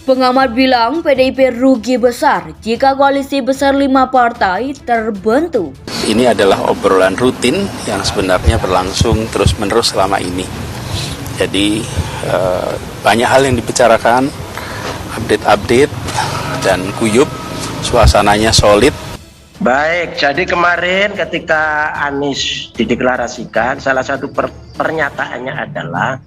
Pengamat bilang PDIP rugi besar jika koalisi besar 5 partai terbentuk. Ini adalah obrolan rutin yang sebenarnya berlangsung terus-menerus selama ini. Jadi banyak hal yang dibicarakan, update-update dan guyup, suasananya solid. Baik, jadi kemarin ketika Anies dideklarasikan, salah satu pernyataannya adalah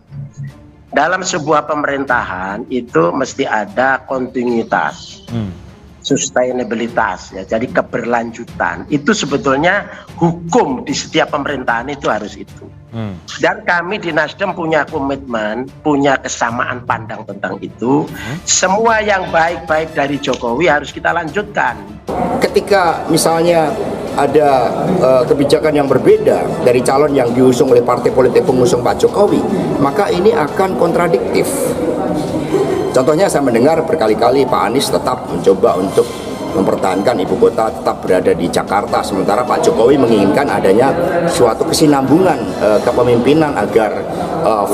dalam sebuah pemerintahan itu mesti ada kontinuitas, sustainabilitas, ya. Jadi keberlanjutan itu sebetulnya hukum di setiap pemerintahan itu harus itu. Dan kami di Nasdem punya komitmen, punya kesamaan pandang tentang itu. Semua yang baik-baik dari Jokowi harus kita lanjutkan. Ketika misalnya ada kebijakan yang berbeda dari calon yang diusung oleh partai politik pengusung Pak Jokowi, maka ini akan kontradiktif. Contohnya saya mendengar berkali-kali Pak Anies tetap mencoba untuk mempertahankan ibu kota tetap berada di Jakarta, sementara Pak Jokowi menginginkan adanya suatu kesinambungan kepemimpinan agar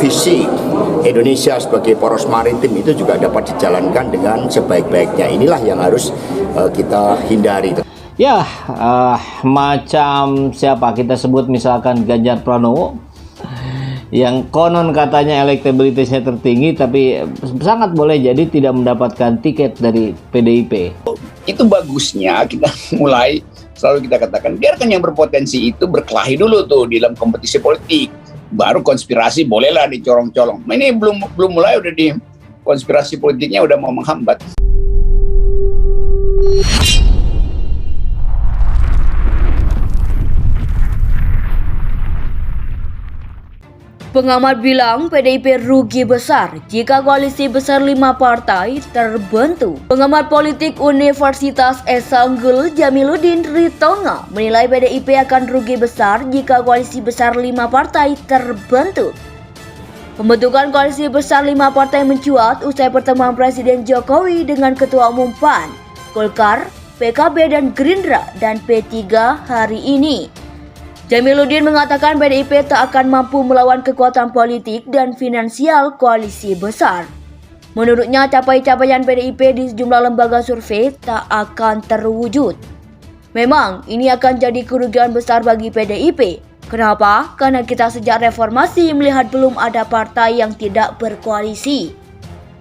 visi Indonesia sebagai poros maritim itu juga dapat dijalankan dengan sebaik-baiknya. Inilah yang harus kita hindari. Ya, macam siapa kita sebut misalkan Ganjar Pranowo yang konon katanya elektabilitasnya tertinggi tapi sangat boleh jadi tidak mendapatkan tiket dari PDIP. Itu bagusnya kita mulai selalu kita katakan biarkan yang berpotensi itu berkelahi dulu tuh di dalam kompetisi politik, baru konspirasi bolehlah dicorong-colong. Ini belum mulai udah di konspirasi politiknya udah mau menghambat. Pengamat bilang PDIP rugi besar jika koalisi besar 5 partai terbentuk. Pengamat politik Universitas Esa Unggul Jamiluddin Ritonga menilai PDIP akan rugi besar jika koalisi besar 5 partai terbentuk. Pembentukan koalisi besar 5 partai mencuat usai pertemuan Presiden Jokowi dengan Ketua Umum PAN, Golkar, PKB dan Gerindra dan P3 hari ini. Jamiluddin mengatakan PDIP tak akan mampu melawan kekuatan politik dan finansial koalisi besar. Menurutnya capaian PDIP di sejumlah lembaga survei tak akan terwujud. Memang ini akan jadi kerugian besar bagi PDIP. Kenapa? Karena kita sejak reformasi melihat belum ada partai yang tidak berkoalisi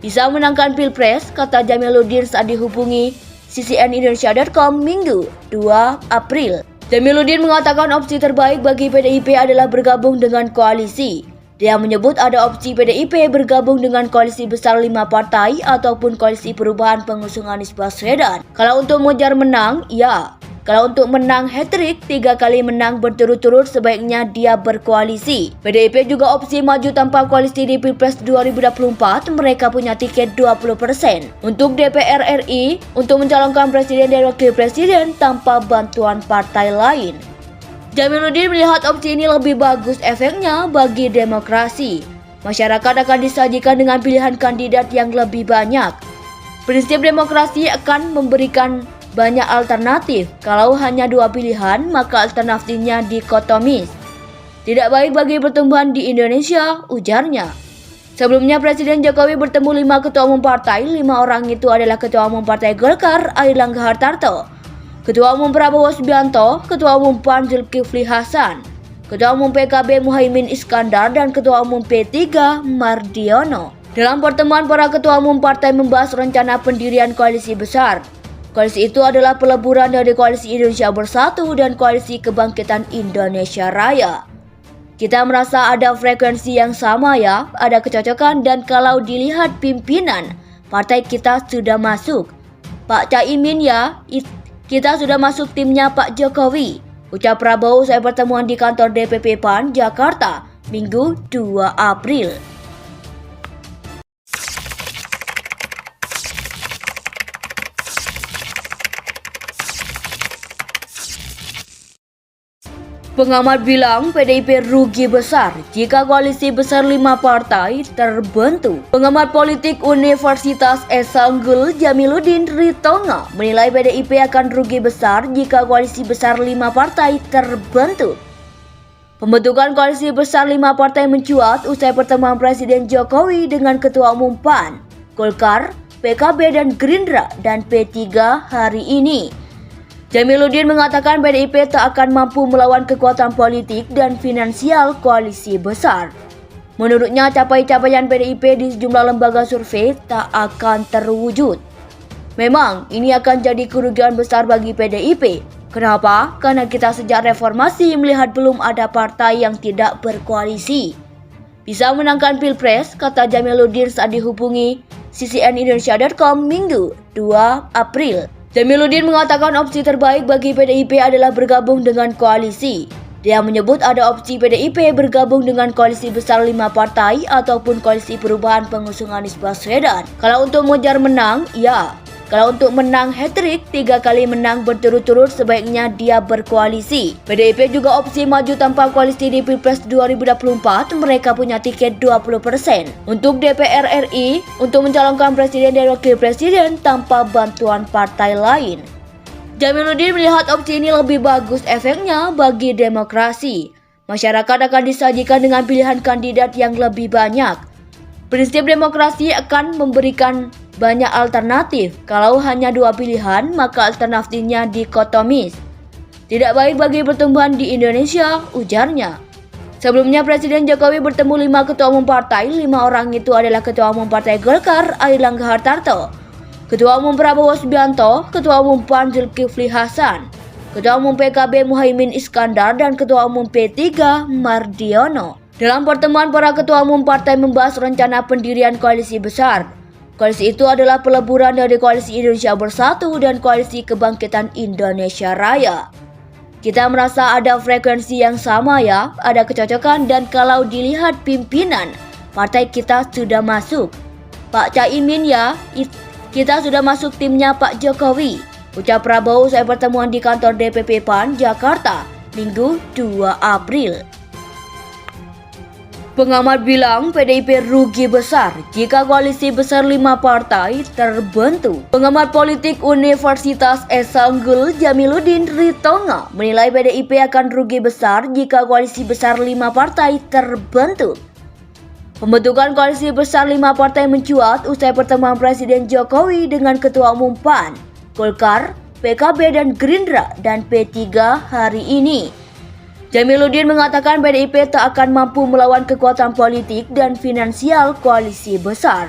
bisa menangkan Pilpres, kata Jamiluddin saat dihubungi ccnindonesia.com Minggu 2 April. Jamiluddin mengatakan opsi terbaik bagi PDIP adalah bergabung dengan koalisi. Dia menyebut ada opsi PDIP bergabung dengan koalisi besar 5 partai ataupun koalisi perubahan pengusung Anies Baswedan. Kalau untuk mengejar menang, ya. Kalau untuk menang hat-trick 3 kali menang berturut-turut sebaiknya dia berkoalisi. PDIP juga opsi maju tanpa koalisi di Pilpres 2024, mereka punya tiket 20%. Untuk DPR RI, untuk mencalonkan presiden dan wakil presiden tanpa bantuan partai lain. Jamiluddin melihat opsi ini lebih bagus efeknya bagi demokrasi. Masyarakat akan disajikan dengan pilihan kandidat yang lebih banyak. Prinsip demokrasi akan memberikan banyak alternatif. Kalau hanya 2 pilihan, maka alternatifnya dikotomis. Tidak baik bagi pertumbuhan di Indonesia, ujarnya. Sebelumnya Presiden Jokowi bertemu 5 ketua umum partai. 5 orang itu adalah Ketua Umum Partai Golkar, Airlangga Hartarto, Ketua Umum Prabowo Subianto, Ketua Umum PAN Zulkifli Hasan, Ketua Umum PKB Muhaimin Iskandar, dan Ketua Umum P3 Mardiono. Dalam pertemuan, para ketua umum partai membahas rencana pendirian koalisi besar. Koalisi itu adalah peleburan dari Koalisi Indonesia Bersatu dan Koalisi Kebangkitan Indonesia Raya. Kita merasa ada frekuensi yang sama ya, ada kecocokan, dan kalau dilihat pimpinan, partai kita sudah masuk. Pak Caimin ya, kita sudah masuk timnya Pak Jokowi. Ucap Prabowo usai pertemuan di kantor DPP PAN Jakarta, Minggu 2 April. Pengamat bilang PDIP rugi besar jika koalisi besar 5 partai terbentuk. Pengamat politik Universitas Esa Unggul Jamiluddin Ritonga menilai PDIP akan rugi besar jika koalisi besar 5 partai terbentuk. Pembentukan koalisi besar 5 partai mencuat usai pertemuan Presiden Jokowi dengan Ketua Umum PAN, Golkar, PKB dan Gerindra dan P3 hari ini. Jamiluddin mengatakan PDIP tak akan mampu melawan kekuatan politik dan finansial koalisi besar. Menurutnya, capaian PDIP di sejumlah lembaga survei tak akan terwujud. Memang, ini akan jadi kerugian besar bagi PDIP. Kenapa? Karena kita sejak reformasi melihat belum ada partai yang tidak berkoalisi bisa menangkan Pilpres, kata Jamiluddin saat dihubungi ccnindonesia.com Minggu 2 April. Jamiluddin mengatakan opsi terbaik bagi PDIP adalah bergabung dengan koalisi. Dia menyebut ada opsi PDIP bergabung dengan koalisi besar 5 partai ataupun koalisi perubahan pengusung Anies Baswedan. Kalau untuk mengejar menang, ya. Kalau untuk menang hat-trick 3 kali menang berturut-turut sebaiknya dia berkoalisi. PDIP juga opsi maju tanpa koalisi di Pilpres 2024, mereka punya tiket 20%. Untuk DPR RI, untuk mencalonkan presiden dan wakil presiden tanpa bantuan partai lain. Jamiluddin melihat opsi ini lebih bagus efeknya bagi demokrasi. Masyarakat akan disajikan dengan pilihan kandidat yang lebih banyak. Prinsip demokrasi akan memberikan banyak alternatif. Kalau hanya 2 pilihan, maka alternatifnya dikotomis. Tidak baik bagi pertumbuhan di Indonesia, ujarnya. Sebelumnya Presiden Jokowi bertemu 5 ketua umum partai. 5 orang itu adalah Ketua Umum Partai Golkar, Airlangga Hartarto, Ketua Umum Prabowo Subianto, Ketua Umum PAN Zulkifli Hasan, Ketua Umum PKB Muhaimin Iskandar, dan Ketua Umum P3 Mardiono. Dalam pertemuan, para ketua umum partai membahas rencana pendirian koalisi besar. Koalisi itu adalah peleburan dari Koalisi Indonesia Bersatu dan Koalisi Kebangkitan Indonesia Raya. Kita merasa ada frekuensi yang sama ya, ada kecocokan, dan kalau dilihat pimpinan, partai kita sudah masuk. Pak Caimin ya, kita sudah masuk timnya Pak Jokowi, ucap Prabowo usai pertemuan di kantor DPP PAN Jakarta, Minggu 2 April. Pengamat bilang PDIP rugi besar jika koalisi besar 5 partai terbentuk. Pengamat politik Universitas Esa Unggul Jamiluddin Ritonga menilai PDIP akan rugi besar jika koalisi besar 5 partai terbentuk. Pembentukan koalisi besar 5 partai mencuat usai pertemuan Presiden Jokowi dengan Ketua Umum PAN, Golkar, PKB dan Gerindra dan P3 hari ini. Jamiluddin mengatakan PDIP tak akan mampu melawan kekuatan politik dan finansial koalisi besar.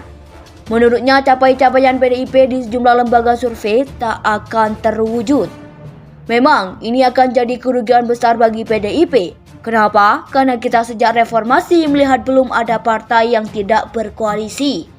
Menurutnya, capaian PDIP di sejumlah lembaga survei tak akan terwujud. Memang, ini akan jadi kerugian besar bagi PDIP. Kenapa? Karena kita sejak reformasi melihat belum ada partai yang tidak berkoalisi